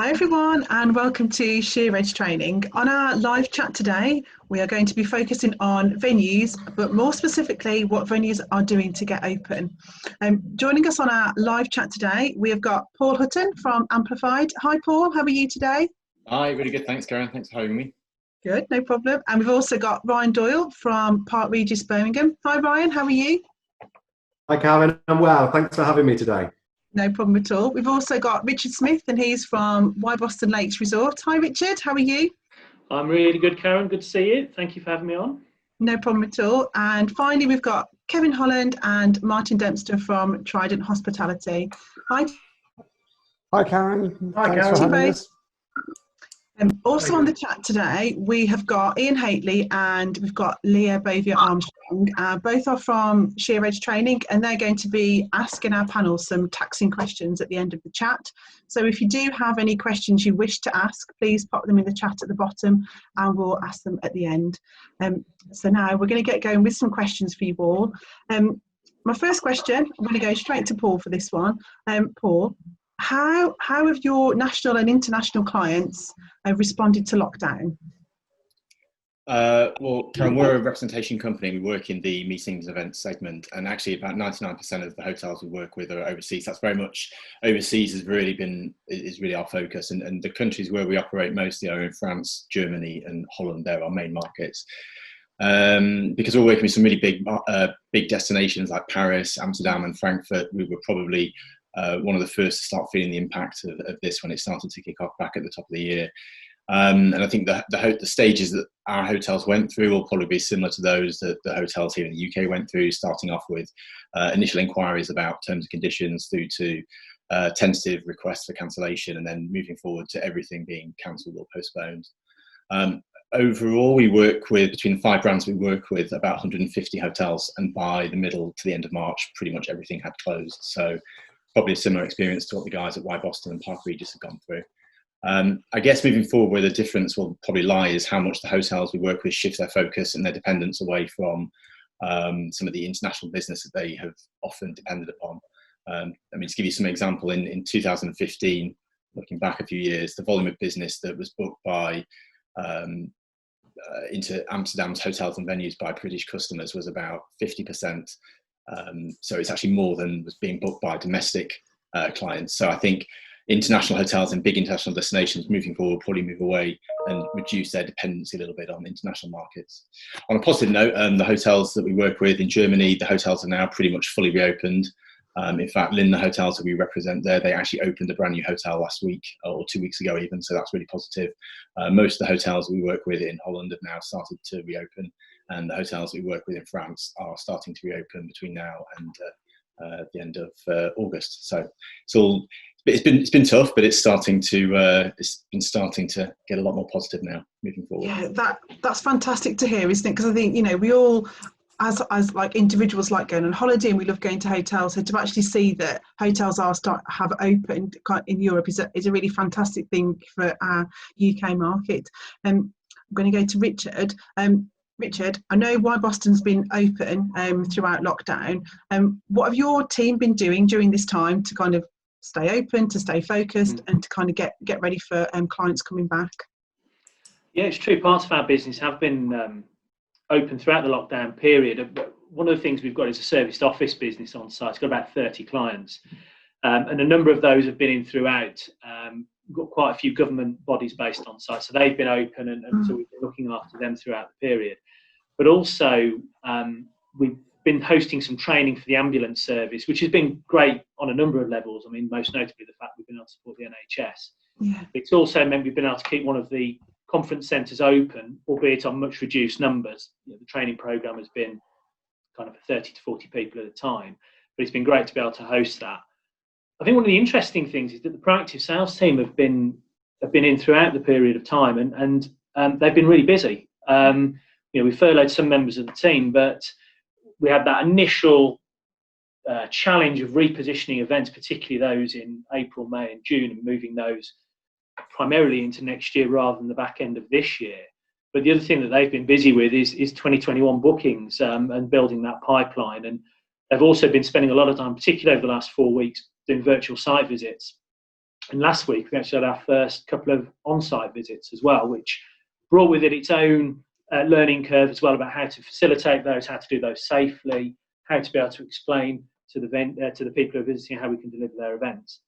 Hi everyone and welcome to Sheer Edge Training. On our live chat today, we are going to be focusing on venues, but more specifically what venues are doing to get open. Joining us on our live chat today, we have got Paul Hutton from Amplified. Hi Paul, how are you today? Hi, really good, thanks Karen, thanks for having me. Good, no problem. And we've also got Ryan Doyle from Park Regis Birmingham. Hi Ryan, how are you? Hi Karen, I'm well, thanks for having me today. No problem at all. We've also got Richard Smith and he's from Why Boston Lakes Resort. Hi Richard, how are you? I'm really good, Karen. Good to see you. Thank you for having me on. No problem at all. And finally, we've got Kevin Holland and Martin Dempster from Trident Hospitality. Hi. Hi Karen. Hi Thanks Karen. for having us. Also on the chat today, we have got Ian Haitley and we've got Leah Bovier-Armstrong. Both are from Sheer Edge Training and they're going to be asking our panel some taxing questions at the end of the chat. So if you do have any questions you wish to ask, please pop them in the chat at the bottom and we'll ask them at the end. So now we're going to get going with some questions for you all. My first question, I'm going to go straight to Paul for this one. Paul, how have your national and international clients responded to lockdown? Well, Karen, we're a representation company. We work in the meetings events segment, and actually about 99% of the hotels we work with are overseas. That's very much overseas is really our focus, and the countries where we operate mostly are in France, Germany, and Holland. They're our main markets. Because we're working with some really big destinations like Paris, Amsterdam, and Frankfurt, we were probably one of the first to start feeling the impact of this when it started to kick off back at the top of the year. And I think the stages that our hotels went through will probably be similar to those that the hotels here in the UK went through, starting off with initial inquiries about terms and conditions through to tentative requests for cancellation, and then moving forward to everything being cancelled or postponed. Overall, we work with, between the 5 brands we work with, about 150 hotels, and by the middle to the end of March, pretty much everything had closed. So probably a similar experience to what the guys at Why Boston and Park Regis have gone through. I guess moving forward, where the difference will probably lie is how much the hotels we work with shift their focus and their dependence away from some of the international business that they have often depended upon. I mean, to give you some example, in 2015, looking back a few years, the volume of business that was booked by into Amsterdam's hotels and venues by British customers was about 50%. So it's actually more than was being booked by domestic clients. So I think international hotels and big international destinations moving forward will probably move away and reduce their dependency a little bit on international markets. On a positive note, the hotels that we work with in Germany, the hotels are now pretty much fully reopened. In fact, Lindner Hotels that we represent there, they actually opened a brand new hotel last week or 2 weeks ago even, so that's really positive. Most of the hotels we work with in Holland have now started to reopen, and the hotels we work with in France are starting to reopen between now and the end of August. So it's been tough, but it's starting to get a lot more positive now moving forward. Yeah, that's fantastic to hear, isn't it? Because I think, you know, we all as like individuals like going on holiday and we love going to hotels, so to actually see that hotels have opened in Europe is a really fantastic thing for our UK market. I'm going to go to Richard. Richard, I know Why Boston's been open throughout lockdown. What have your team been doing during this time to kind of stay open, to stay focused, and to kind of get ready for clients coming back? Yeah, it's true. Parts of our business have been open throughout the lockdown period. One of the things we've got is a serviced office business on site. It's got about 30 clients, and a number of those have been in throughout. We've got quite a few government bodies based on site, so they've been open, and so we've been looking after them throughout the period. But also, we've been hosting some training for the ambulance service, which has been great on a number of levels. I mean, most notably the fact we've been able to support the NHS. Yeah. It's also meant we've been able to keep one of the conference centres open, albeit on much reduced numbers. You know, the training programme has been kind of 30 to 40 people at a time, but it's been great to be able to host that. I think one of the interesting things is that the proactive sales team have been in throughout the period of time, and they've been really busy. You know, we furloughed some members of the team, but we had that initial challenge of repositioning events, particularly those in April, May, and June, and moving those primarily into next year rather than the back end of this year. But the other thing that they've been busy with is 2021 bookings and building that pipeline. And they've also been spending a lot of time, particularly over the last 4 weeks, doing virtual site visits And last week, we actually had our first couple of on-site visits as well, which brought with it its own learning curve as well about how to facilitate those, how to do those safely, how to be able to explain to the people who are visiting how we can deliver their events.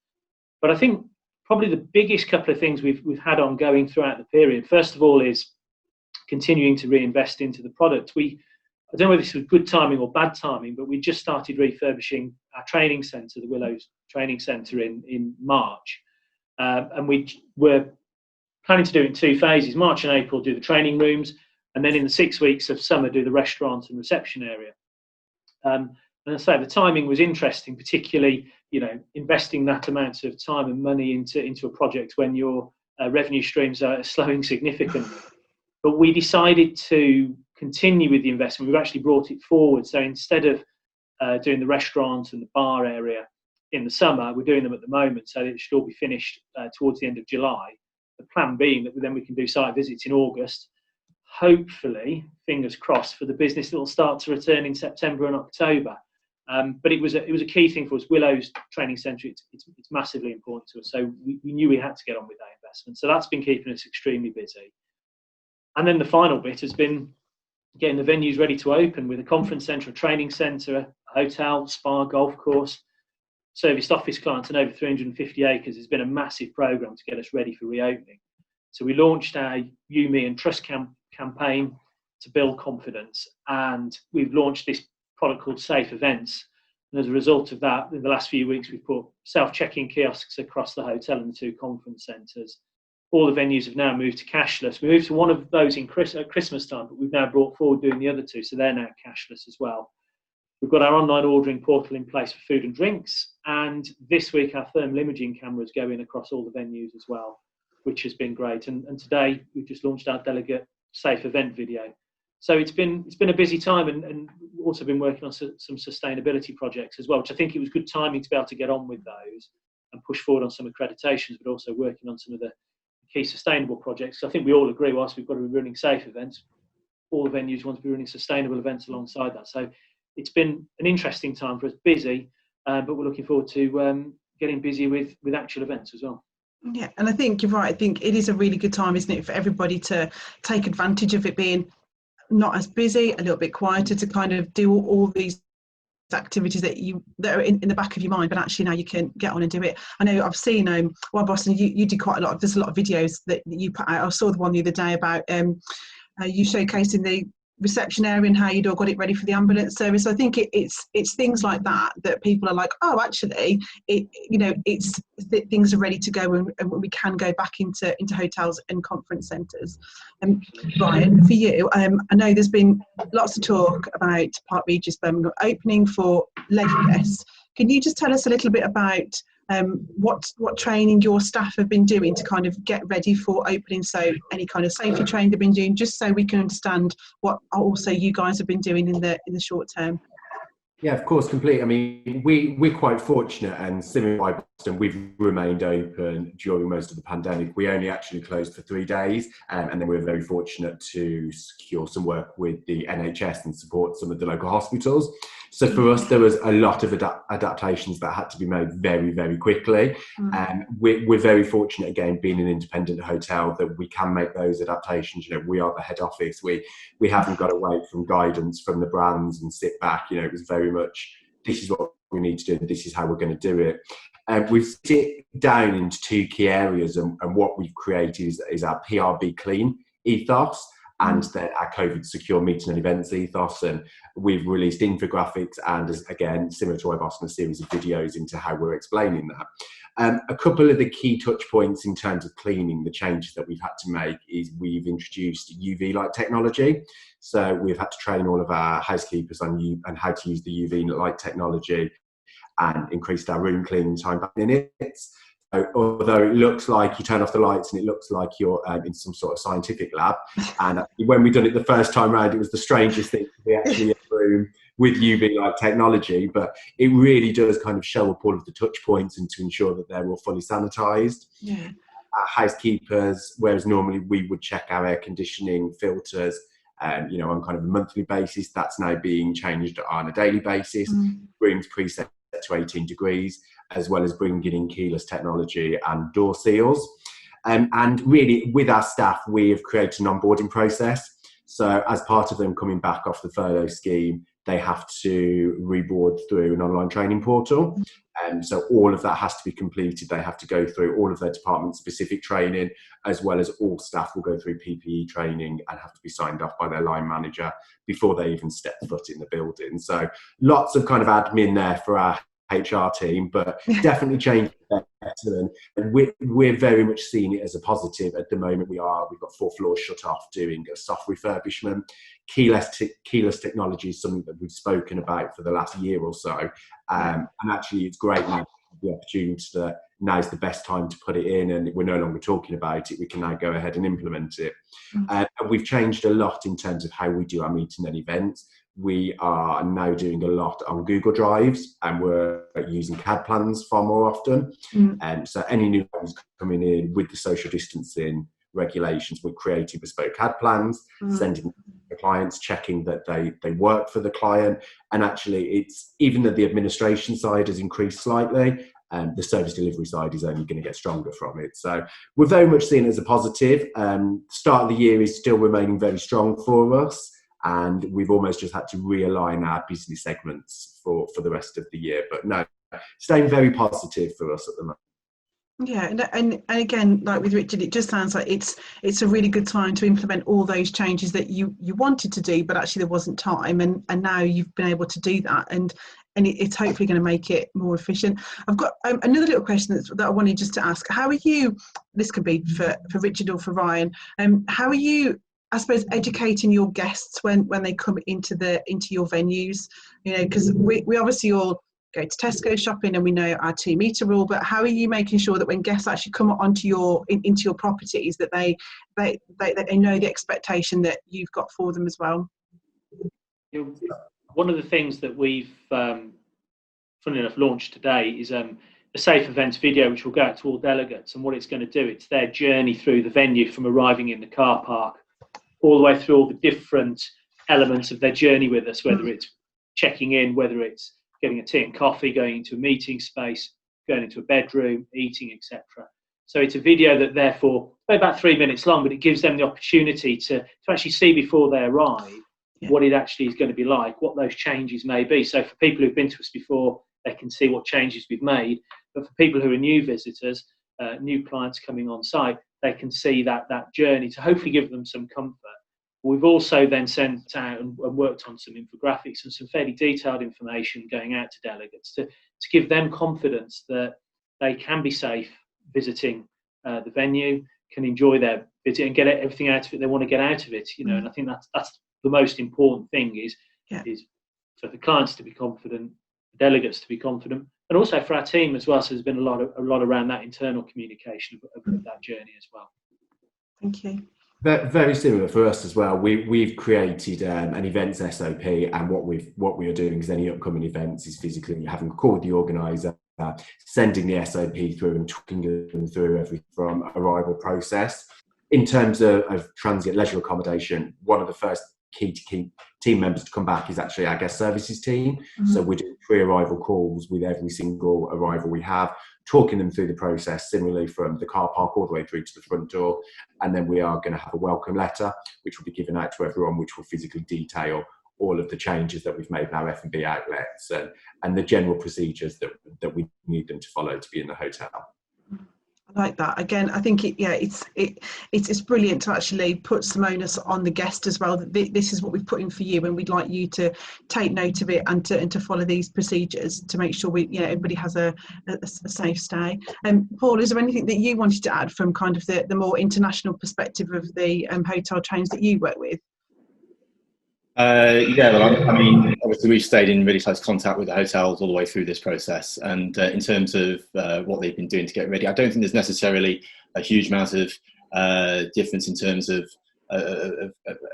But I think probably the biggest couple of things we've had ongoing throughout the period, first of all, is continuing to reinvest into the product. I don't know whether this was good timing or bad timing, but we just started refurbishing our training centre, the Willows Training Centre, in March. And we were planning to do it in 2 phases. March and April, do the training rooms, and then in the 6 weeks of summer, do the restaurant and reception area. And I say the timing was interesting, particularly, investing that amount of time and money into a project when your revenue streams are slowing significantly. But we decided to continue with the investment. We've actually brought it forward. So instead of doing the restaurant and the bar area in the summer, we're doing them at the moment, so it should all be finished towards the end of July. The plan being that then we can do site visits in August. Hopefully, fingers crossed, for the business that will start to return in September and October. But it was a key thing for us. Willow's Training Centre, it's massively important to us. So we knew we had to get on with that investment. So that's been keeping us extremely busy. And then the final bit has been getting the venues ready to open with a conference centre, a training centre, a hotel, spa, golf course, serviced office clients, and over 350 acres. Has been a massive programme to get us ready for reopening. So we launched our You, Me and Trust campaign to build confidence, and we've launched this product called Safe Events. And as a result of that, in the last few weeks, we've put self-check-in kiosks across the hotel and the 2 conference centres. All the venues have now moved to cashless. We moved to one of those at Christmas time, but we've now brought forward doing the other 2, so they're now cashless as well. We've got our online ordering portal in place for food and drinks, and this week our thermal imaging cameras go in across all the venues as well, which has been great. And today we've just launched our delegate safe event video. So it's been a busy time, and also been working on some sustainability projects as well, which I think it was good timing to be able to get on with those and push forward on some accreditations, but also working on some of the key sustainable projects. So I think we all agree, whilst we've got to be running safe events, all the venues want to be running sustainable events alongside that. So it's been an interesting time for us, busy, but we're looking forward to getting busy with actual events as well. Yeah, and I think you're right. I think it is a really good time, isn't it, for everybody to take advantage of it being not as busy, a little bit quieter, to kind of do all these activities that are in the back of your mind, but actually now you can get on and do it. I know I've seen well, Boston, you do quite a lot. There's a lot of videos that you put out. I saw the one the other day about you showcasing the reception area and how you'd all got it ready for the ambulance service. So I think it's things like that people are like, oh, actually things are ready to go, and we can go back into hotels and conference centres. Brian, for you, I know there's been lots of talk about Park Regis Birmingham opening for leisure guests. Can you just tell us a little bit about what training your staff have been doing to kind of get ready for opening? So any kind of safety training they've been doing, just so we can understand what also you guys have been doing in the short term. Yeah, of course, completely. I mean, we're quite fortunate, and similar to Boston, we've remained open during most of the pandemic. We only actually closed for 3 days, and then we were very fortunate to secure some work with the NHS and support some of the local hospitals. So for us, there was a lot of adaptations that had to be made very, very quickly. And we're very fortunate, again, being an independent hotel, that we can make those adaptations. We are the head office. We haven't got to wait from guidance from the brands and sit back. It was very much, this is what we need to do, this is how we're going to do it. We've sit down into 2 key areas, and what we've created is our PRB clean ethos, and then our COVID secure meeting and events ethos. And we've released infographics and, again, similar to Boston, a series of videos into how we're explaining that. A couple of the key touch points in terms of cleaning, the changes that we've had to make, is we've introduced UV light technology. So we've had to train all of our housekeepers on how to use the UV light technology, and increased our room cleaning time by minutes. Although it looks like you turn off the lights and it looks like you're in some sort of scientific lab. And when we done it the first time round, it was the strangest thing to be actually in a room with UV light technology. But it really does kind of show up all of the touch points, and to ensure that they're all fully sanitised. Yeah. Our housekeepers, whereas normally we would check our air conditioning filters on kind of a monthly basis, that's now being changed on a daily basis. Rooms preset to 18 degrees, as well as bringing in keyless technology and door seals. And really, with our staff, we have created an onboarding process. So as part of them coming back off the furlough scheme, they have to reboard through an online training portal. And so all of that has to be completed. They have to go through all of their department-specific training, as well as all staff will go through PPE training and have to be signed off by their line manager before they even step foot in the building. So lots of kind of admin there for our HR team, but definitely changed better. And we're very much seeing it as a positive. At the moment, we've got 4 floors shut off doing a soft refurbishment. Keyless technology is something that we've spoken about for the last year or so. And actually, it's great now the opportunity that now's the best time to put it in, and we're no longer talking about it. We can now go ahead and implement it. And we've changed a lot in terms of how we do our meeting and events. We are now doing a lot on Google Drives, and we're using CAD plans far more often. So any new ones coming in with the social distancing regulations, we're creating bespoke CAD plans, sending them to the clients, checking that they work for the client. And actually, it's even though the administration side has increased slightly, the service delivery side is only going to get stronger from it. So we're very much seeing it as a positive. Start of the year is still remaining very strong for us, and we've almost just had to realign our business segments for the rest of the year. But no, staying very positive for us at the moment. Yeah, and again, like with Richard, it just sounds like it's a really good time to implement all those changes that you wanted to do, but actually there wasn't time, and now you've been able to do that, and it's hopefully going to make it more efficient. I've got another little question that I wanted just to ask. How are you? This could be for Richard or for Ryan. How are you, I suppose, educating your guests when they come into your venues? You know, because we obviously all go to Tesco shopping and we know our 2 metre rule, but how are you making sure that when guests actually come onto into your properties that they know the expectation that you've got for them as well? One of the things that we've funnily enough launched today is a safe events video, which will go out to all delegates, and what it's going to do, it's their journey through the venue from arriving in the car park all the way through all the different elements of their journey with us, whether it's checking in, whether it's getting a tea and coffee, going into a meeting space, going into a bedroom, eating, etc. So it's a video that therefore, about 3 minutes long, but it gives them the opportunity to actually see before they arrive what it actually is going to be like, what those changes may be. So for people who've been to us before, they can see what changes we've made. But for people who are new visitors, new clients coming on site, they can see that journey to hopefully give them some comfort. We've also then sent out and worked on some infographics and some fairly detailed information going out to delegates to give them confidence that they can be safe visiting the venue, can enjoy their visit and get everything out of it they want to get out of it. You know, and I think that's the most important thing is for the clients to be confident, the delegates to be confident, and also for our team as well. So there's been a lot around that internal communication of that journey as well. Thank you. Very similar for us as well. We've created an events SOP, and what we are doing is any upcoming events is physically having a call with the organizer, sending the SOP through and talking them through everything from arrival process. In terms of transient leisure accommodation, one of the first key team members to come back is actually our guest services team. So we do pre-arrival calls with every single arrival we have, talking them through the process, similarly from the car park all the way through to the front door. And then we are going to have a welcome letter, which will be given out to everyone, which will physically detail all of the changes that we've made in our F&B outlets and the general procedures that we need them to follow to be in the hotel. I like that. Again, I think it's brilliant to actually put some onus on the guest as well. That this is what we've put in for you, and we'd like you to take note of it and to follow these procedures to make sure everybody has a safe stay. Paul, is there anything that you wanted to add from kind of the more international perspective of the hotel chains that you work with? Well, I mean, obviously we've stayed in really close contact with the hotels all the way through this process, and in terms of what they've been doing to get ready, I don't think there's necessarily a huge amount of difference in terms of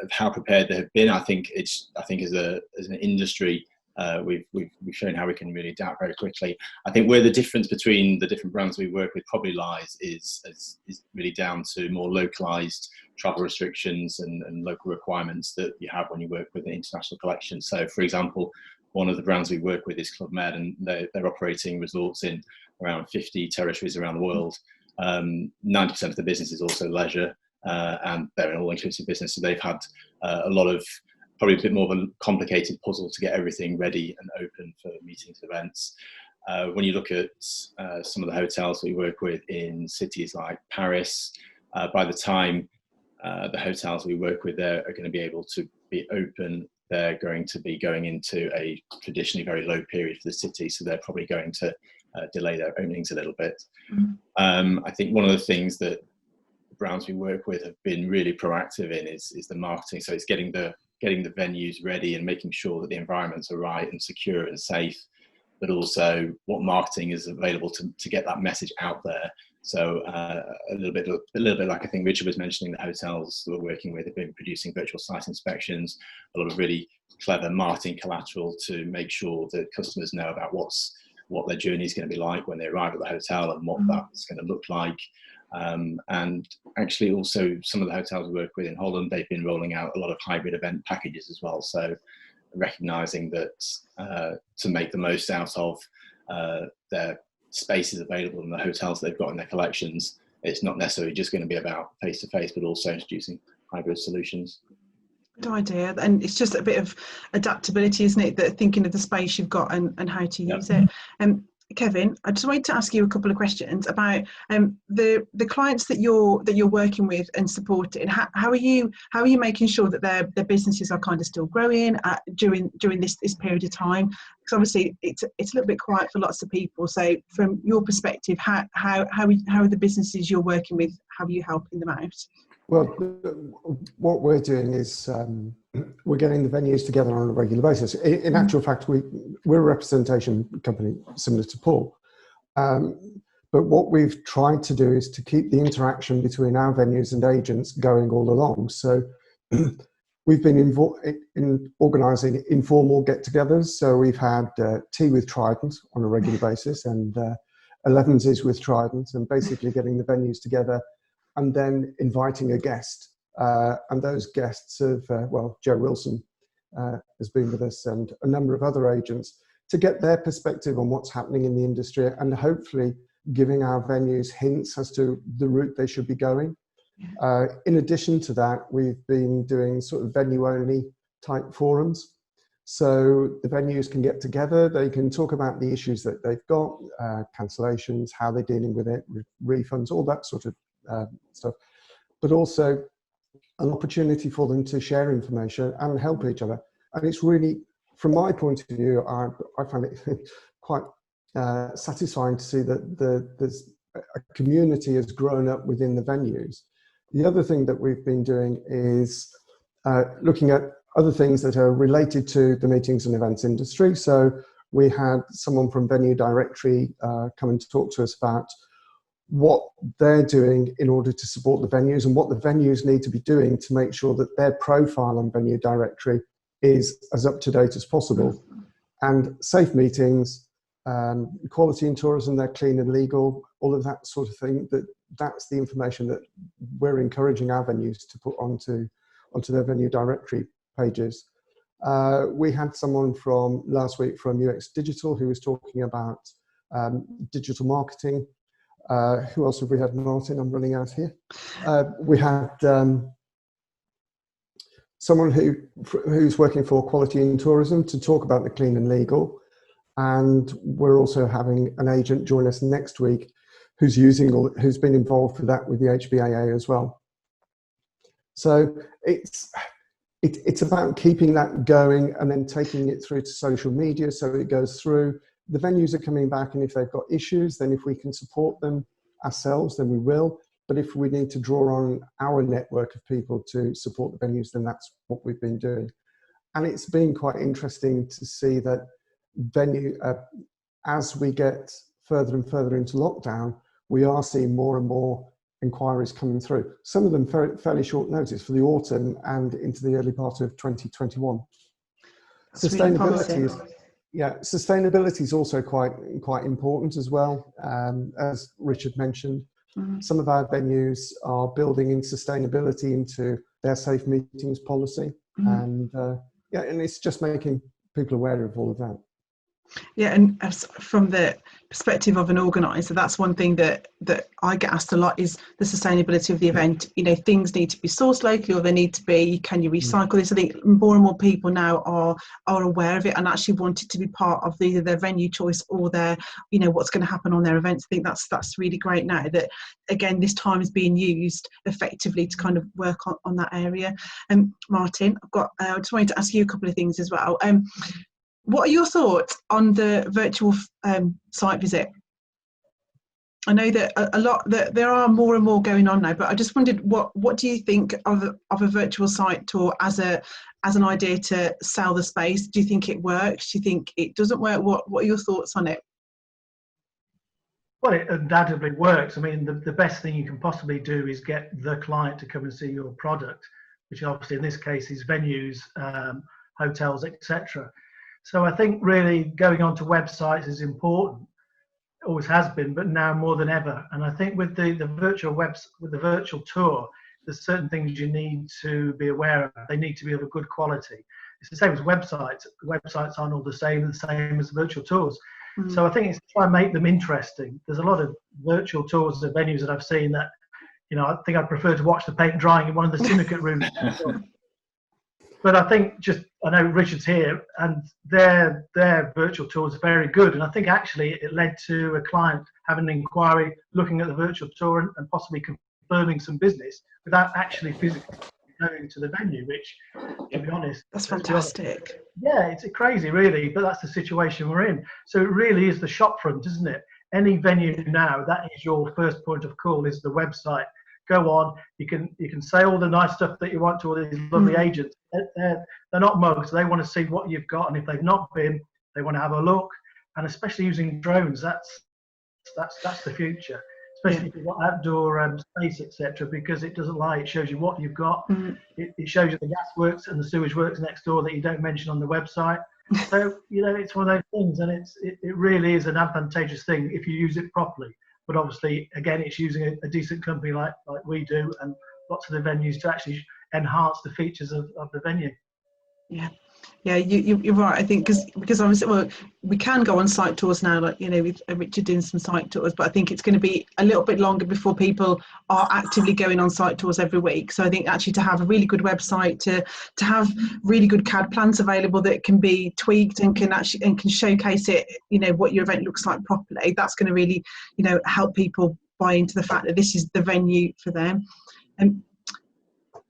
how prepared they have been. I think as an industry, we've shown how we can really adapt very quickly. I think where the difference between the different brands we work with probably lies is really down to more localized travel restrictions and local requirements that you have when you work with an international collection. So, for example, one of the brands we work with is Club Med, and they're operating resorts in around 50 territories around the world. 90% of the business is also leisure, and they're an all-inclusive business, so they've had a lot of, probably a bit more of a complicated puzzle to get everything ready and open for meetings and events. When you look at some of the hotels we work with in cities like Paris, by the time the hotels we work with there are going to be able to be open, they're going to be going into a traditionally very low period for the city, so they're probably going to delay their openings a little bit. I think one of the things that the brands we work with have been really proactive in is the marketing. So it's getting the venues ready and making sure that the environments are right and secure and safe, but also what marketing is available to get that message out there. So a little bit like I think Richard was mentioning, the hotels that we're working with have been producing virtual site inspections, a lot of really clever marketing collateral to make sure that customers know about what their journey is going to be like when they arrive at the hotel and what that's going to look like. And actually also some of the hotels we work with in Holland, they've been rolling out a lot of hybrid event packages as well. So recognizing that to make the most out of their spaces available in the hotels they've got in their collections, it's not necessarily just going to be about face-to-face, but also introducing hybrid solutions. Good idea. And it's just a bit of adaptability, isn't it, that thinking of the space you've got and how to use it. Kevin, I just wanted to ask you a couple of questions about the clients that you're working with and supporting. How are you making sure that their businesses are kind of still growing during this period of time? Because obviously it's a little bit quiet for lots of people. So from your perspective, how are the businesses you're working with? How are you helping them out? Well, what we're doing is we're getting the venues together on a regular basis. In actual fact, we're a representation company similar to Paul. But what we've tried to do is to keep the interaction between our venues and agents going all along. So we've been involved in organising informal get-togethers. So we've had tea with Trident on a regular basis, and 11s with Trident, and basically getting the venues together and then inviting a guest. And those guests have, Joe Wilson has been with us, and a number of other agents, to get their perspective on what's happening in the industry, and hopefully giving our venues hints as to the route they should be going. In addition to that, we've been doing sort of venue-only type forums. So the venues can get together, they can talk about the issues that they've got, cancellations, how they're dealing with it, refunds, all that sort of stuff, but also an opportunity for them to share information and help each other. And it's really, from my point of view, I find it quite satisfying to see that there's a community has grown up within the venues. The other thing that we've been doing is looking at other things that are related to the meetings and events industry. So we had someone from Venue Directory come and talk to us about what they're doing in order to support the venues and what the venues need to be doing to make sure that their profile on Venue Directory is as up to date as possible. And safe meetings, quality in tourism, they're clean and legal, all of that sort of thing. That's the information that we're encouraging our venues to put onto their Venue Directory pages. We had someone from last week from UX Digital who was talking about digital marketing. Who else have we had, Martin? I'm running out here. We had someone who's working for Quality in Tourism to talk about the clean and legal. And we're also having an agent join us next week who's been involved with that with the HBAA as well. So it's about keeping that going and then taking it through to social media so it goes through. The venues are coming back, and if they've got issues, then if we can support them ourselves, then we will. But if we need to draw on our network of people to support the venues, then that's what we've been doing. And it's been quite interesting to see that as we get further and further into lockdown, we are seeing more and more inquiries coming through. Some of them fairly short notice for the autumn and into the early part of 2021. Sustainability is also quite important as well. As Richard mentioned, some of our venues are building in sustainability into their safe meetings policy, and it's just making people aware of all of that. Yeah, and from the perspective of an organizer, that's one thing that I get asked a lot, is the sustainability of the event. You know, things need to be sourced locally, or they need to be, can you recycle this? I think more and more people now are aware of it and actually want it to be part of either their venue choice or their, you know, what's going to happen on their events. I think that's really great now that, again, this time is being used effectively to kind of work on that area. Martin, I just wanted to ask you a couple of things as well. What are your thoughts on the virtual site visit? I know that that there are more and more going on now, but I just wondered what do you think of a virtual site tour as an idea to sell the space? Do you think it works? Do you think it doesn't work? What are your thoughts on it? Well, it undoubtedly works. I mean, the best thing you can possibly do is get the client to come and see your product, which obviously in this case is venues, hotels, etc. So I think really going onto websites is important. It always has been, but now more than ever. And I think with the virtual tour, there's certain things you need to be aware of. They need to be of a good quality. It's the same as websites. Websites aren't all the same as virtual tours. So I think it's to try and make them interesting. There's a lot of virtual tours of venues that I've seen that, you know, I think I'd prefer to watch the paint drying in one of the syndicate rooms. But I think I know Richard's here, and their virtual tours are very good. And I think actually it led to a client having an inquiry, looking at the virtual tour and possibly confirming some business without actually physically going to the venue, which, to be honest, that's fantastic. Yeah, it's crazy, really, but that's the situation we're in. So it really is the shop front, isn't it? Any venue now, that is your first point of call, is the website. Go on, you can say all the nice stuff that you want to all these lovely agents. They're not mugs. They want to see what you've got, and if they've not been, they want to have a look. And especially using drones, that's the future. Especially if you've got outdoor space, etc., because it doesn't lie. It shows you what you've got. It shows you the gas works and the sewage works next door that you don't mention on the website. So, you know, it's one of those things, and it really is an advantageous thing if you use it properly. But obviously, again, it's using a decent company like we do, and lots of the venues to actually enhance the features of the venue. Yeah, you're right. I think because obviously, well, we can go on site tours now, like, you know, with Richard doing some site tours, but I think it's going to be a little bit longer before people are actively going on site tours every week. So I think actually to have a really good website, to have really good CAD plans available that can be tweaked and can showcase it, you know, what your event looks like properly, that's going to really, you know, help people buy into the fact that this is the venue for them. And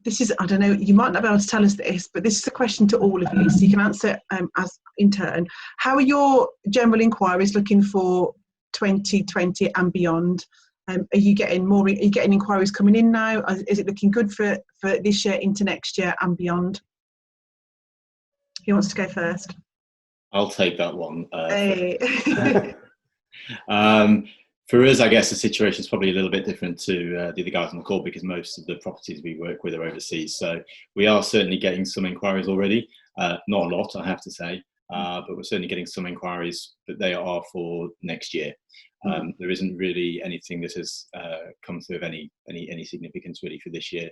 this is, I don't know, you might not be able to tell us this, but this is a question to all of you, so you can answer as in turn. How are your general inquiries looking for 2020 and beyond? Are you getting inquiries coming in now? Is it looking good for this year into next year and beyond? Who wants to go first? I'll take that one. Hey. For us, I guess the situation is probably a little bit different to the other guys on the call, because most of the properties we work with are overseas. So we are certainly getting some inquiries already. Not a lot, I have to say, but we're certainly getting some inquiries, but they are for next year. There isn't really anything that has come through of any significance really for this year.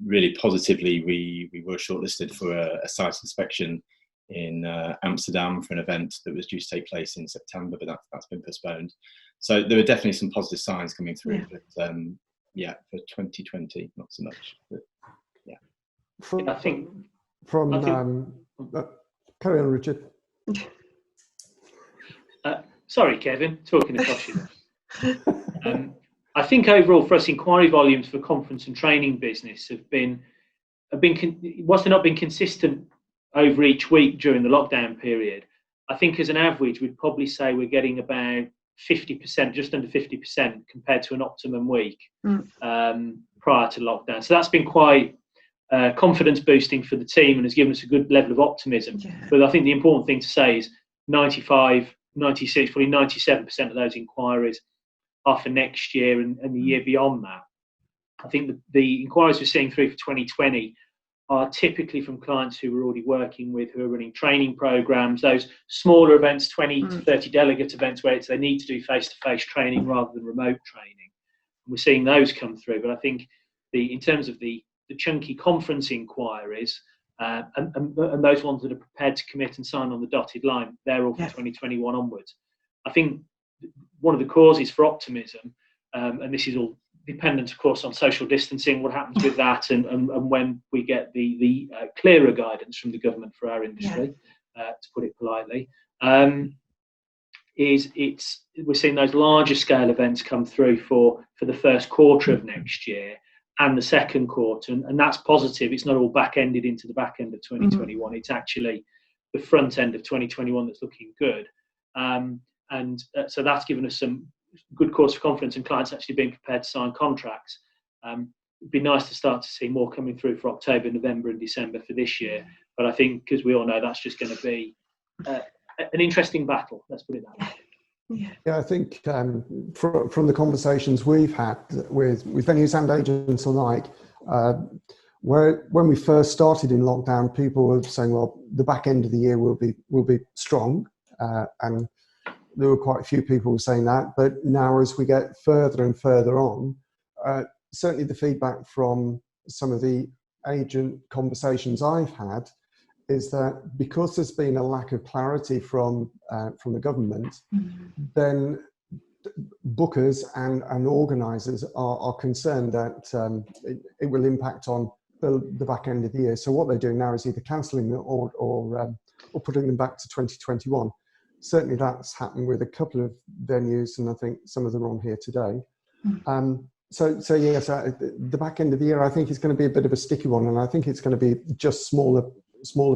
Really positively, we were shortlisted for a site inspection in Amsterdam for an event that was due to take place in September, but that's been postponed. So there are definitely some positive signs coming through, but for 2020, not so much. But, I think carry on, Richard. Sorry, Kevin, talking across you. I think overall for us, inquiry volumes for conference and training business have been whilst they've not been consistent over each week during the lockdown period, I think as an average, we'd probably say we're getting about 50%, just under 50% compared to an optimum week prior to lockdown. So that's been quite confidence boosting for the team and has given us a good level of optimism. But I think the important thing to say is 95, 96, probably 97% of those inquiries are for next year and the year beyond that. I think the inquiries we're seeing through for 2020 are typically from clients who we're already working with, who are running training programs, those smaller events, 20 to 30 delegate events where they need to do face-to-face training rather than remote training. And we're seeing those come through. But I think in terms of the chunky conference inquiries, And those ones that are prepared to commit and sign on the dotted line, they're all for 2021 onwards. I think one of the causes for optimism, and this is all dependent, of course, on social distancing, what happens with that, and when we get the clearer guidance from the government for our industry, to put it politely, we're seeing those larger scale events come through for the first quarter of next year and the second quarter, and that's positive. It's not all back-ended into the back end of 2021. It's actually the front end of 2021 that's looking good. So that's given us some good cause for confidence and clients actually being prepared to sign contracts. It'd be nice to start to see more coming through for October, November and December for this year. But I think, because we all know, that's just going to be an interesting battle. Let's put it that way. Yeah, I think from the conversations we've had with venues and agents alike, when we first started in lockdown, people were saying, well, the back end of the year will be strong, and there were quite a few people saying that. But now, as we get further and further on, certainly the feedback from some of the agent conversations I've had is that because there's been a lack of clarity from the government, then bookers and organisers are concerned that it will impact on the back end of the year. So what they're doing now is either cancelling them or putting them back to 2021. Certainly that's happened with a couple of venues, and I think some of them are on here today. So the back end of the year, I think, is going to be a bit of a sticky one, and I think it's going to be just smaller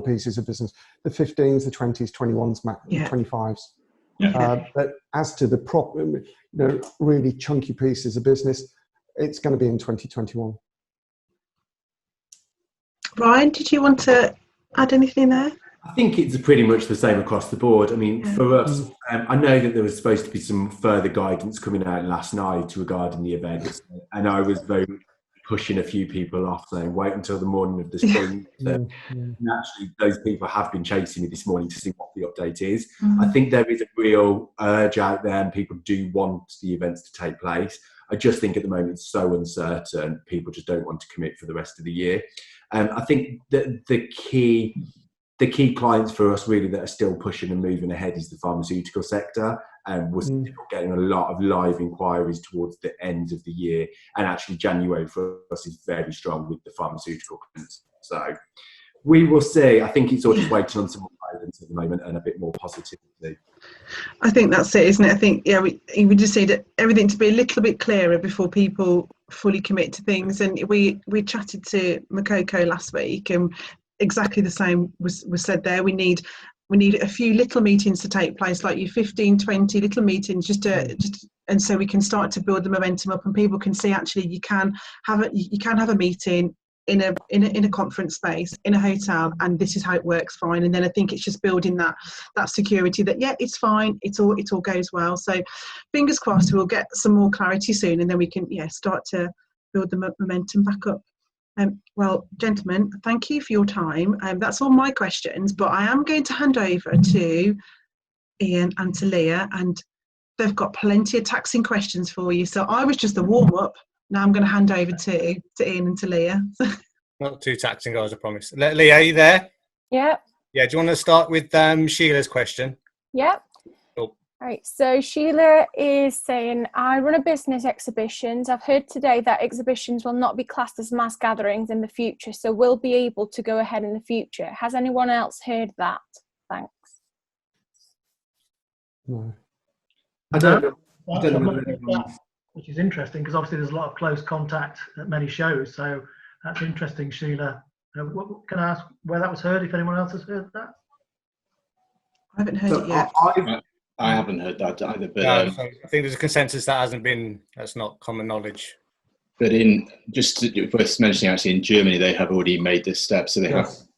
pieces of business, the 15s, the 20s, 21s, 25s. But as to the really chunky pieces of business, it's going to be in 2021. Ryan, did you want to add anything there? I think it's pretty much the same across the board. I mean, for us, I know that there was supposed to be some further guidance coming out last night regarding the events, and I was very pushing a few people off, saying wait until the morning of the spring. And actually, those people have been chasing me this morning to see what the update is. I think there is a real urge out there, and people do want the events to take place. I just think at the moment it's so uncertain, people just don't want to commit for the rest of the year. I think that the key clients for us really that are still pushing and moving ahead is the pharmaceutical sector, and we're still getting a lot of live inquiries towards the end of the year, and actually January for us is very strong with the pharmaceutical clients. So we will see. I think it's all just waiting on some more guidance at the moment and a bit more positivity. I think that's it, isn't it? I think we just need everything to be a little bit clearer before people fully commit to things. And we chatted to Makoko last week, and exactly the same was said there. We need a few little meetings to take place, like 15, 20 little meetings, and so we can start to build the momentum up, and people can see actually you can have a meeting in a conference space in a hotel, and this is how it works fine. And then I think it's just building that security that it's fine, it all goes well. So fingers crossed we'll get some more clarity soon, and then we can start to build the momentum back up. Well, gentlemen, thank you for your time. That's all my questions, but I am going to hand over to Ian and to Leah, and they've got plenty of taxing questions for you. So I was just the warm-up. Now I'm going to hand over to Ian and to Leah. Not too taxing, guys, I promise. Leah, are you there? Yeah. Yeah, do you want to start with Sheila's question? Yeah. Cool. Right, so Sheila is saying, I run a business exhibitions. I've heard today that exhibitions will not be classed as mass gatherings in the future, so we'll be able to go ahead in the future. Has anyone else heard that? Thanks. No. I don't know. Which is interesting, because obviously there's a lot of close contact at many shows, so that's interesting, Sheila. Can I ask where that was heard, if anyone else has heard that? I haven't heard it yet. I haven't heard that either, but I think there's a consensus that's not common knowledge. But worth mentioning, actually, in Germany they have already made this step, so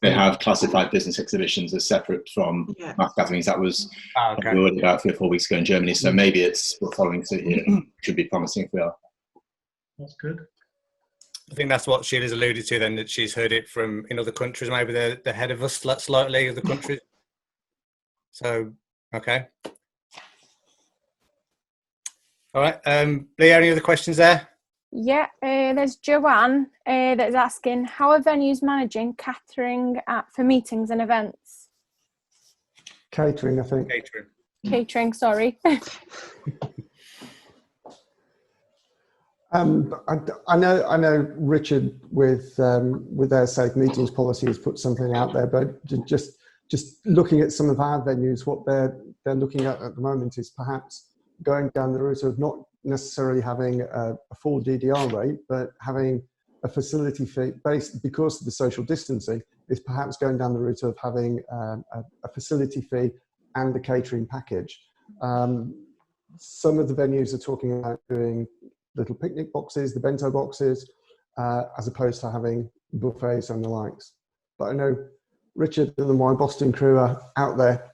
they have classified business exhibitions as separate from mass gatherings. That was already about 3 or 4 weeks ago in Germany, so maybe we're following suit here. Should be promising if we are. That's good. I think that's what Sheila's alluded to then, that she's heard it from in other countries, maybe they're ahead of us slightly, other countries. So, okay. All right, Leah, any other questions there? Yeah, there's Joanne that's asking, how are venues managing catering for meetings and events? Catering, I think. Catering, sorry. I know Richard with their safe meetings policy has put something out there, but just looking at some of our venues, what they're looking at the moment is perhaps going down the route of not necessarily having a full DDR rate, but having a facility fee based, because of the social distancing, is perhaps going down the route of having a facility fee and a catering package. Some of the venues are talking about doing little picnic boxes, the bento boxes, as opposed to having buffets and the likes. But I know Richard and the My Boston crew are out there.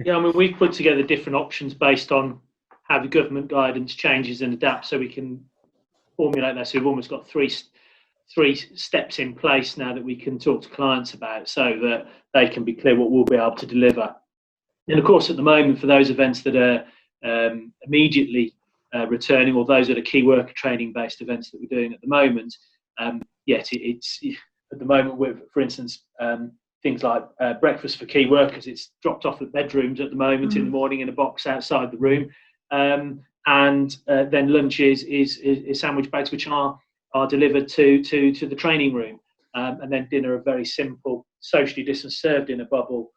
Yeah, I mean, we've put together different options based on how the government guidance changes and adapts, so we can formulate that. So we've almost got three steps in place now that we can talk to clients about, so that they can be clear what we'll be able to deliver. And of course, at the moment, for those events that are immediately returning, or those that are key worker training based events that we're doing at the moment, it's at the moment with, for instance, things like breakfast for key workers, it's dropped off at bedrooms at the moment in the morning in a box outside the room, and then lunch is sandwich bags, which are delivered to the training room, and then dinner are very simple, socially distanced, served in a bubble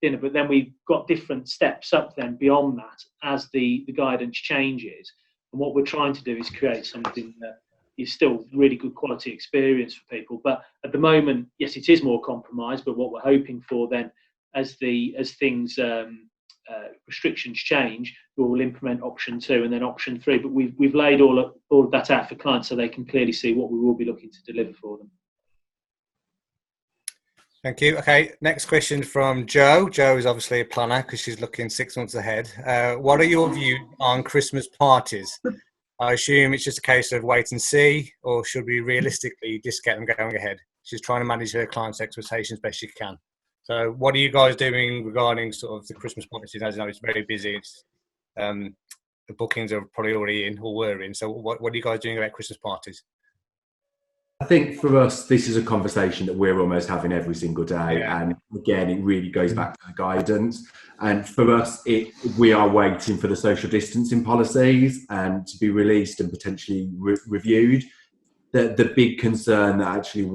dinner. But then we've got different steps up then beyond that as the guidance changes, and what we're trying to do is create something that is still really good quality experience for people. But at the moment, yes, it is more compromised, but what we're hoping for then, as things restrictions change, we will implement option 2 and then option 3. But we've laid all of that out for clients so they can clearly see what we will be looking to deliver for them. Thank you. Okay, next question from Jo. Jo is obviously a planner because she's looking 6 months ahead. What are your views on Christmas parties? I assume it's just a case of wait and see, or should we realistically just get them going ahead? She's trying to manage her clients' expectations best she can. So what are you guys doing regarding sort of the Christmas parties? As you know, it's very busy. It's, the bookings are probably already in or were in. So what are you guys doing about Christmas parties? I think for us, this is a conversation that we're almost having every single day. Yeah. And again, it really goes back to the guidance. And for us, we are waiting for the social distancing policies and to be released and potentially reviewed. The big concern that actually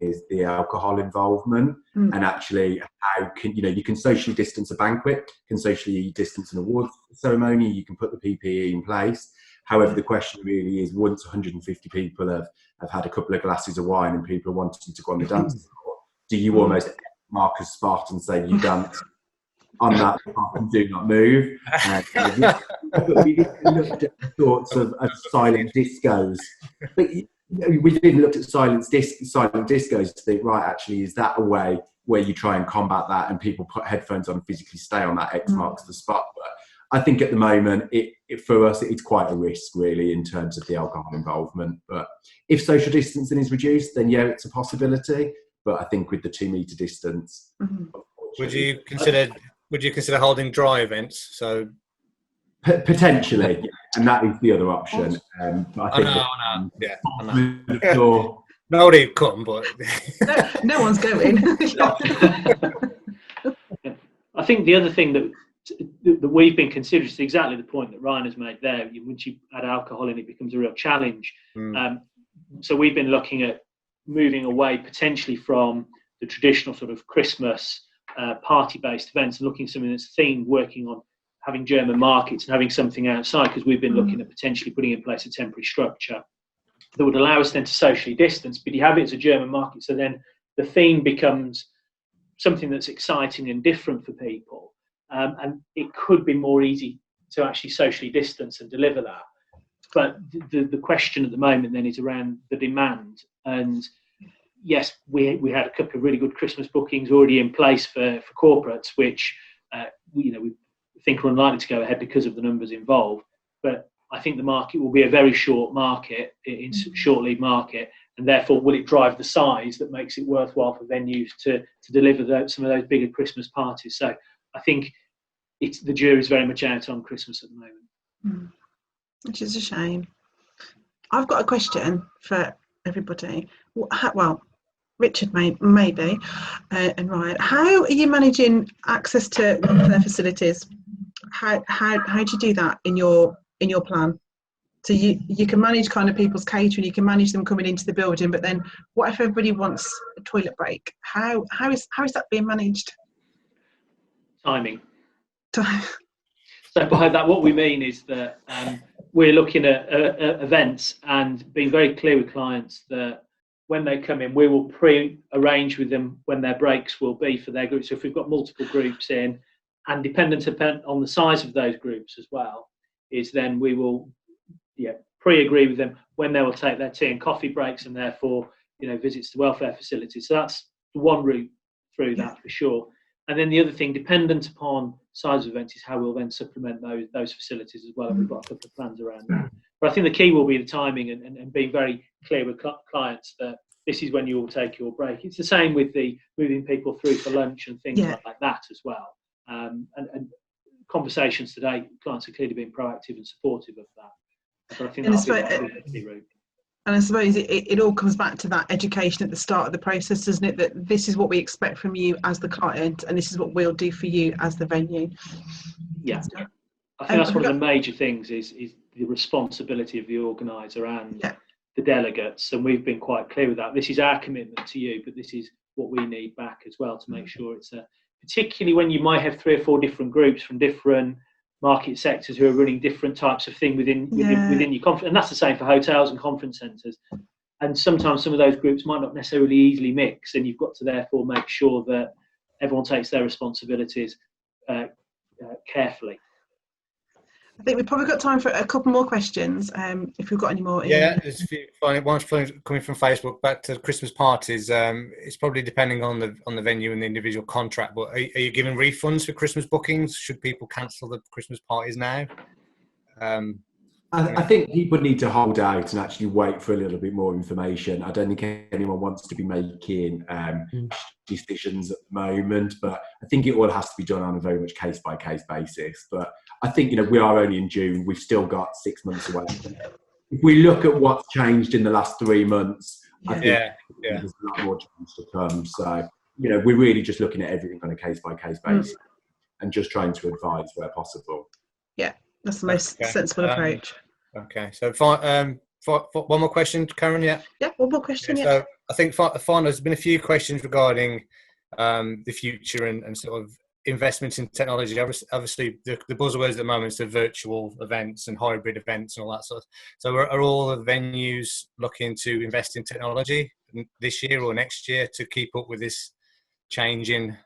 is the alcohol involvement, and actually how can, you can socially distance a banquet, can socially distance an award ceremony, you can put the PPE in place. However, the question really is, once 150 people have had a couple of glasses of wine and people are wanting to go on the dance floor, do you almost mark a spot and say, you dance on that spot and do not move? We looked at sorts of silent discos. But we even looked at silent discos to think, right, actually, is that a way where you try and combat that and people put headphones on and physically stay on that X marks the spot? But I think at the moment, for us, it's quite a risk, really, in terms of the alcohol involvement. But if social distancing is reduced, then yeah, it's a possibility. But I think with the 2 metre distance, would you consider holding dry events? So potentially, yeah. And that is the other option. But I think nobody would come, but no one's going. I think the other thing that we've been considering is exactly the point that Ryan has made there. Once you add alcohol in, it becomes a real challenge. So we've been looking at moving away potentially from the traditional sort of Christmas party-based events and looking at something that's themed, working on having German markets and having something outside, because we've been looking at potentially putting in place a temporary structure that would allow us then to socially distance, but you have it as a German market, so then the theme becomes something that's exciting and different for people. And it could be more easy to actually socially distance and deliver that. But the question at the moment then is around the demand. And yes, we had a couple of really good Christmas bookings already in place for corporates, which we think are unlikely to go ahead because of the numbers involved. But I think the market will be a very short market, short lead market, and therefore will it drive the size that makes it worthwhile for venues to deliver some of those bigger Christmas parties. So I think the jury's very much out on Christmas at the moment. which is a shame. I've got a question for everybody. Well, Richard maybe, and Ryan. How are you managing access to welfare facilities? How do you do that in your plan? So you can manage kind of people's catering, you can manage them coming into the building, but then what if everybody wants a toilet break? How is that being managed? Timing. So by that, what we mean is that we're looking at events and being very clear with clients that when they come in, we will pre-arrange with them when their breaks will be for their group. So if we've got multiple groups in, and dependent on the size of those groups as well, is then we will pre-agree with them when they will take their tea and coffee breaks, and therefore visits to welfare facilities. So that's one route through that for sure. And then the other thing, dependent upon size of events, is how we'll then supplement those facilities as well. And we've got a couple of plans around that. But I think the key will be the timing and being very clear with clients that this is when you will take your break. It's the same with the moving people through for lunch and things like that as well. And conversations today, clients are clearly being proactive and supportive of that. But I think that'll be the key route. And I suppose it all comes back to that education at the start of the process, doesn't it? That this is what we expect from you as the client, and this is what we'll do for you as the venue. Yeah, I think that's one of the major things is the responsibility of the organiser and the delegates, and we've been quite clear with that. This is our commitment to you, but this is what we need back as well to make sure it's particularly when you might have 3 or 4 different groups from different market sectors who are running different types of thing within your conference, and that's the same for hotels and conference centres. And sometimes some of those groups might not necessarily easily mix, and you've got to therefore make sure that everyone takes their responsibilities carefully. I think we've probably got time for a couple more questions. If we've got any more. There's a few. One's coming from Facebook. Back to Christmas parties. It's probably depending on the venue and the individual contract. But are you giving refunds for Christmas bookings? Should people cancel the Christmas parties now? I think people need to hold out and actually wait for a little bit more information. I don't think anyone wants to be making decisions at the moment, but I think it all has to be done on a very much case-by-case basis. But I think, we are only in June. We've still got 6 months away. If we look at what's changed in the last 3 months, I think there's a lot more change to come. So, we're really just looking at everything on a case-by-case basis and just trying to advise where possible. Yeah. That's the most sensible approach. Okay, so one more question, Karen. Yeah, one more question. So I think finally, there's been a few questions regarding the future and sort of investments in technology. Obviously, the buzzwords at the moment is the virtual events and hybrid events and all that sort of. So are all the venues looking to invest in technology this year or next year to keep up with this changing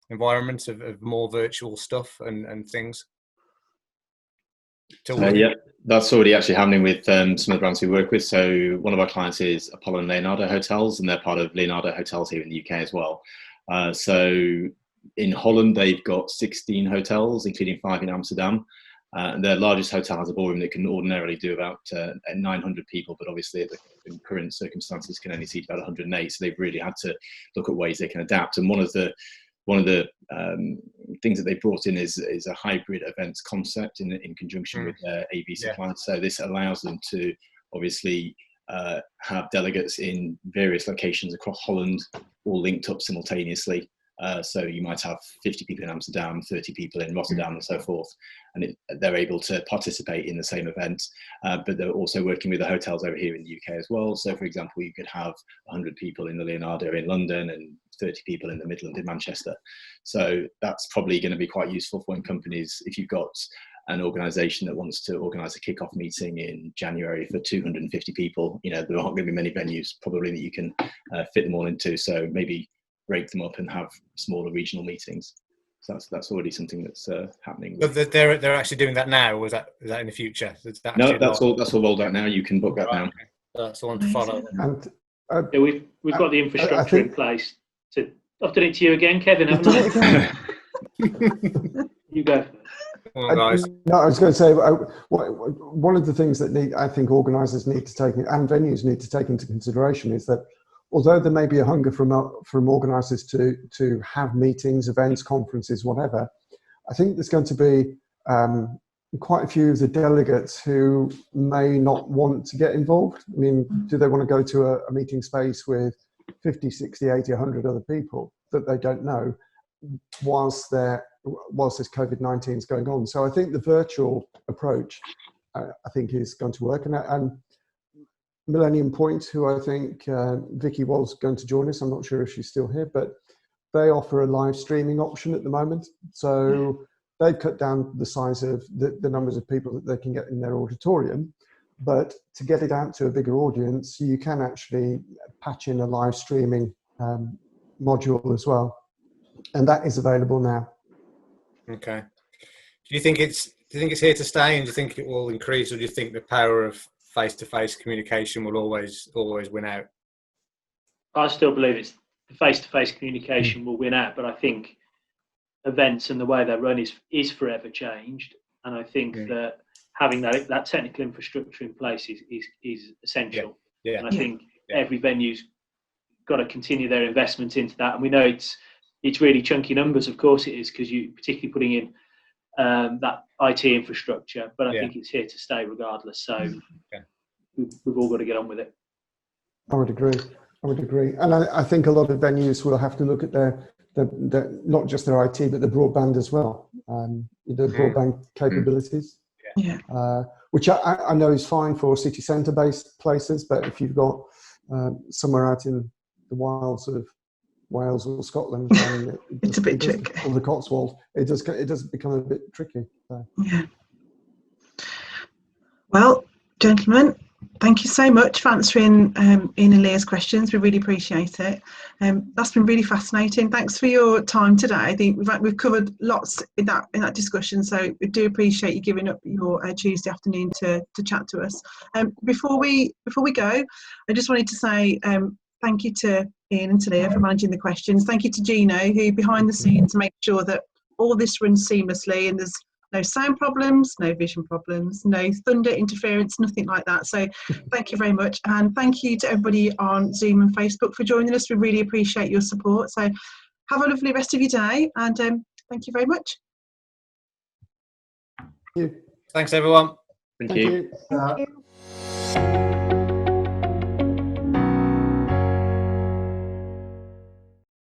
environment of more virtual stuff and things? That's already actually happening with some of the brands we work with. So one of our clients is Apollo and Leonardo Hotels, and they're part of Leonardo Hotels here in the UK as well. So in Holland, they've got 16 hotels, including 5 in Amsterdam. And their largest hotel has a ballroom that can ordinarily do about 900 people, but obviously in current circumstances can only seat about 108. So they've really had to look at ways they can adapt. And one of the things that they brought in is a hybrid events concept in conjunction with their AV suppliers. So this allows them to obviously have delegates in various locations across Holland, all linked up simultaneously. So you might have 50 people in Amsterdam, 30 people in Rotterdam and so forth, and they're able to participate in the same event, but they're also working with the hotels over here in the UK as well. So for example, you could have 100 people in the Leonardo in London and 30 people in the Midland in Manchester. So that's probably going to be quite useful for when companies, if you've got an organisation that wants to organise a kick-off meeting in January for 250 people, there aren't going to be many venues probably that you can fit them all into. So maybe break them up and have smaller regional meetings. So that's already something that's happening. But they're actually doing that now, or is that in the future? No, that's all rolled out now. You can book that now. Okay. That's the one to follow. And we've got the infrastructure in place. I've done it to you again, Kevin, haven't I? You go. No, I was going to say one of the things that I think organisers need to take and venues need to take into consideration is that although there may be a hunger from organisers to have meetings, events, conferences, whatever, I think there's going to be quite a few of the delegates who may not want to get involved. I mean, do they want to go to a meeting space with 50, 60, 80, 100 other people that they don't know whilst this COVID-19 is going on? So I think the virtual approach, I think, is going to work. And Millennium Point, who I think Vicky was going to join us, I'm not sure if she's still here, but they offer a live streaming option at the moment. So they've cut down the size of the numbers of people that they can get in their auditorium. But to get it out to a bigger audience, you can actually patch in a live streaming module as well. And that is available now. Okay. Do you think it's here to stay, and do you think it will increase, or do you think the power of face-to-face communication will always win out? I still believe it's the face-to-face communication will win out, but I think events and the way they're run is forever changed, and I think that having that technical infrastructure in place is essential. Yeah. And I think every venue's got to continue their investment into that, and we know it's really chunky numbers. Of course it is, because you particularly putting in that IT infrastructure, but I think it's here to stay regardless. So we've all got to get on with it. I would agree. And I think a lot of venues will have to look at their not just their IT, but the broadband as well. The broadband capabilities. Which I know is fine for city centre based places, but if you've got somewhere out in the wilds of Wales or Scotland, it's a bit tricky. Or the Cotswolds, it does become a bit tricky. So. Yeah. Well, gentlemen, thank you so much for answering Ian and Leah's questions. We really appreciate it. That's been really fascinating. Thanks for your time today. I think we've covered lots in that discussion, so we do appreciate you giving up your Tuesday afternoon to chat to us. Before we go, I just wanted to say thank you to Ian and to Leah for managing the questions. Thank you to Gino, who behind the scenes make sure that all this runs seamlessly and there's no sound problems, no vision problems, no thunder interference, nothing like that. So thank you very much. And thank you to everybody on Zoom and Facebook for joining us. We really appreciate your support. So have a lovely rest of your day, and thank you very much. Thanks, everyone. Thank you. Thank you.